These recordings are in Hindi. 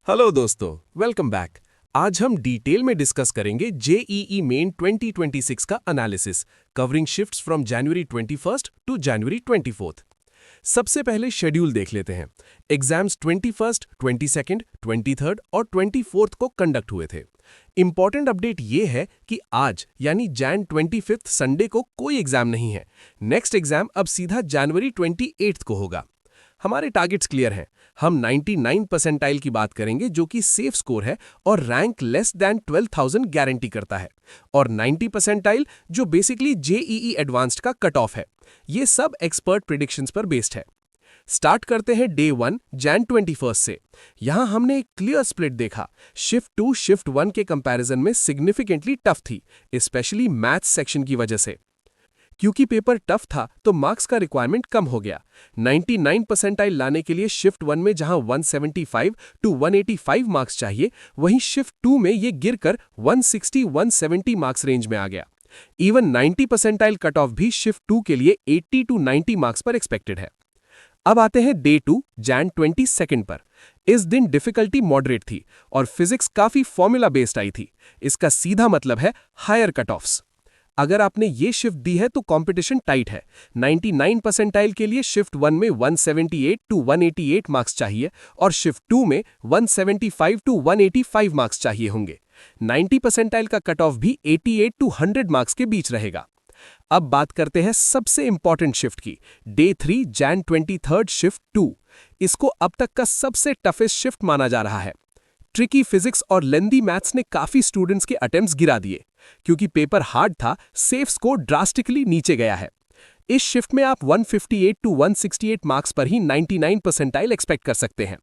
हेलो दोस्तों, वेलकम बैक। आज हम डिटेल में डिस्कस करेंगे जेईई मेन 2026 का analysis covering shifts from January 21 to January 24। सबसे पहले शेड्यूल देख लेते हैं। एग्जाम्स 21, 22, 23 और 24 को कंडक्ट हुए थे। इंपॉर्टेंट अपडेट ये है कि आज यानी जैन 25 संडे को कोई एग्जाम नहीं है। नेक्स्ट एग्जाम अब सीधा जनवरी 28 को होगा। हमारे टारगेट्स क्लियर हैं। हम 99 परसेंटाइल की बात करेंगे जो कि सेफ स्कोर है और रैंक लेस देन 12,000 गारंटी करता है, और 90 परसेंटाइल जो बेसिकली जेईई एडवांस्ड का कट ऑफ है। ये सब एक्सपर्ट प्रिडिक्शंस पर बेस्ड है। स्टार्ट करते हैं डे 1 जैन 21 से। यहां हमने एक क्लियर स्प्लिट देखा। शिफ्ट 2 शिफ्ट 1 के कंपैरिजन में सिग्निफिकेंटली टफ थी, स्पेशली मैथ्स सेक्शन की वजह से। क्योंकि पेपर टफ था तो मार्क्स का रिक्वायरमेंट कम हो गया। 99 परसेंटाइल लाने के लिए शिफ्ट 1 में जहां 175 टू 185 मार्क्स चाहिए, वहीं शिफ्ट 2 में ये गिरकर 160-170 मार्क्स रेंज में आ गया। इवन 90 परसेंटाइल कट ऑफ भी शिफ्ट 2 के लिए 80 टू 90 मार्क्स पर एक्सपेक्टेड है। अब आते हैं डे 2 जैन 22 पर। इस दिन डिफिकल्टी मॉडरेट थी और फिजिक्स काफी फॉर्मूला बेस्ड आई थी। इसका सीधा मतलब है हायर कट ऑफ्स। अगर आपने ये शिफ्ट दी है तो कंपटीशन टाइट है। 99 परसेंटाइल के लिए शिफ्ट 1 में 178 टू 188 मार्क्स चाहिए और शिफ्ट 2 में 175 टू 185 मार्क्स चाहिए होंगे। 90 परसेंटाइल का कट ऑफ भी 88 टू 100 मार्क्स के बीच रहेगा। अब बात करते हैं सबसे इंपॉर्टेंट शिफ्ट की, डे 3 जैन 23 शिफ्ट 2। इसको अब तक का सबसे टफेस्ट शिफ्ट माना जा रहा है। ट्रिकी फिजिक्स और लेंदी मैथ्स ने काफी स्टूडेंट्स के अटेम्प्ट्स गिरा दिए। क्योंकि पेपर हार्ड था, सेफ स्कोर ड्रास्टिकली नीचे गया है। इस शिफ्ट में आप 158 टू 168 मार्क्स पर ही 99 परसेंटाइल एक्सपेक्ट कर सकते हैं।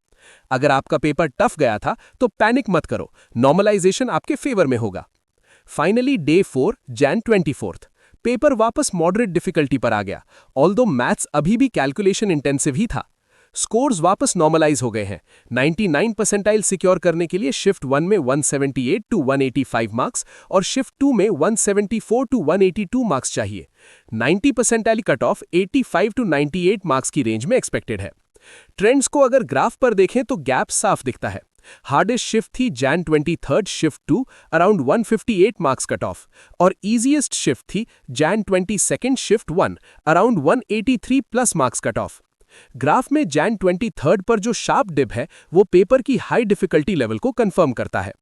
अगर आपका पेपर टफ गया था तो पैनिक मत करो, नॉर्मलाइजेशन आपके फेवर में होगा। Finally day 4 Jain 24। पेपर वापस मॉडरेट डिफिकल्टी पर आ गया, ऑल्दो मैथ्स अभी भी कैलकुलेशन इंटेंसिव ही था। स्कोर्स वापस नॉर्मलाइज हो गए हैं। 99 परसेंटाइल सिक्योर करने के लिए शिफ्ट 1 में 178 टू 185 मार्क्स और शिफ्ट 2 में 174 टू 182 मार्क्स चाहिए। 90 percentile cut off 85 to 98 marks की रेंज में एक्सपेक्टेड है। ट्रेंड्स को अगर ग्राफ पर देखें तो गैप साफ दिखता है। हार्डेस्ट शिफ्ट थी Jain 23 shift 2 around 158 marks cut off, और इजीएस्ट शिफ्ट थी Jain 22 shift 1 around 183 plus marks cut off. Graph में जैन 23 पर जो शार्प डिप है वो पेपर की हाई डिफिकल्टी लेवल को कंफर्म करता है।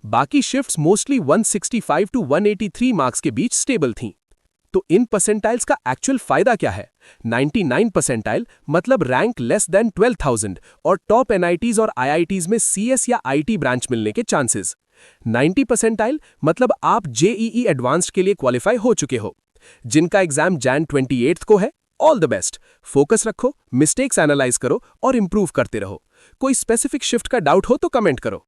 बाकी शिफ्ट्स मोस्टली 165 टू 183 मार्क्स के बीच स्टेबल थीं। तो इन परसेंटाइल्स का एक्चुअल फायदा क्या है? 99 परसेंटाइल मतलब रैंक लेस देन 12,000 और टॉप एनआईटीज और आईआईटीज में सीएस या आईटी ब्रांच मिलने के चांसेस। 90 परसेंटाइल मतलब आप जेईई एडवांस्ड के लिए क्वालिफाई हो चुके हो। जिनका एग्जाम जैन 28 को है, ऑल द बेस्ट। फोकस रखो, मिस्टेक्स एनालाइज करो और इंप्रूव करते रहो। कोई स्पेसिफिक शिफ्ट का डाउट हो तो कमेंट करो।